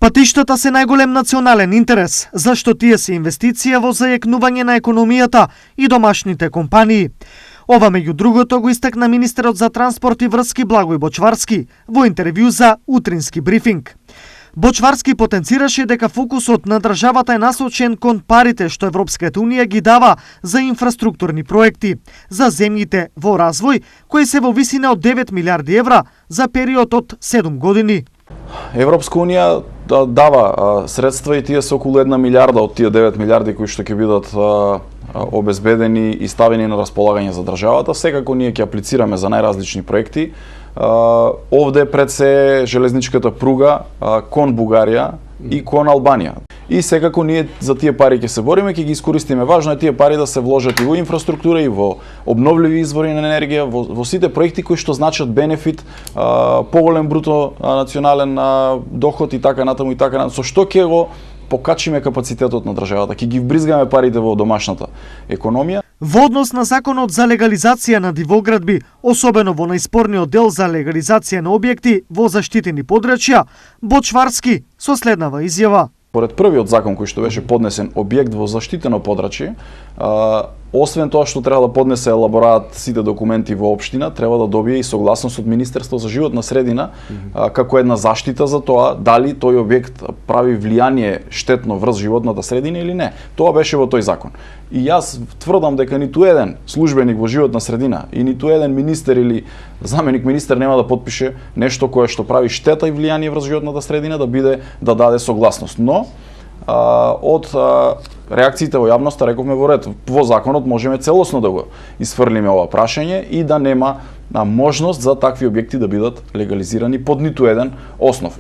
Патиштата се најголем национален интерес, зашто тие се инвестиција во зајакнување на економијата и домашните компании. Ова меѓу другото го истакна министерот за транспорт и врски Благој Бочварски во интервју за утрински брифинг. Бочварски потенцираше дека фокусот на државата е насочен кон парите што Европската унија ги дава за инфраструктурни проекти за земјите во развој, кои се во висина од 9 милиарди евра за период од 7 години. Европска унија дава средства и тие се околу 1 милиарда од тие 9 милиарди кои што ќе бидат обезбедени и ставени на располагање за државата. Секако ние ќе аплицираме за најразлични проекти. Овде пред се железничката пруга кон Бугарија и кон Албанија. И секако ние за тие пари ќе се бориме, ќе ги искористиме. Важно е тие пари да се вложат и во инфраструктура и во обновливи извори на енергија, во сите проекти кои што значат бенефит, поголем бруто национален доход и така натаму и така натаму. Со што ќе го покачиме капацитетот на државата, ќе ги вбризгаме парите во домашната економија. Во однос на законот за легализација на дивоградби, особено во најспорниот дел за легализација на објекти во заштитени подрачја, Бочварски со следнава изјава. Поред првиот закон кој што беше поднесен, објект во заштитено подрачје, освен тоа што треба да поднесе елаборат сите документи во општина, треба да добие и согласност од Министерство за животна средина како една заштита за тоа дали тој објект прави влијание штетно врз животната средина или не. Тоа беше во тој закон. И јас тврдам дека ниту еден службеник во животна средина и ниту еден министер или заменик министер нема да потпише нешто кое што прави штета и влијание врз животната средина да даде согласност. Но од реакциите во јавноста рековме во ред, во законот можеме целосно да го исфрлиме ова прашање и да нема можност за такви објекти да бидат легализирани под ниту еден основ.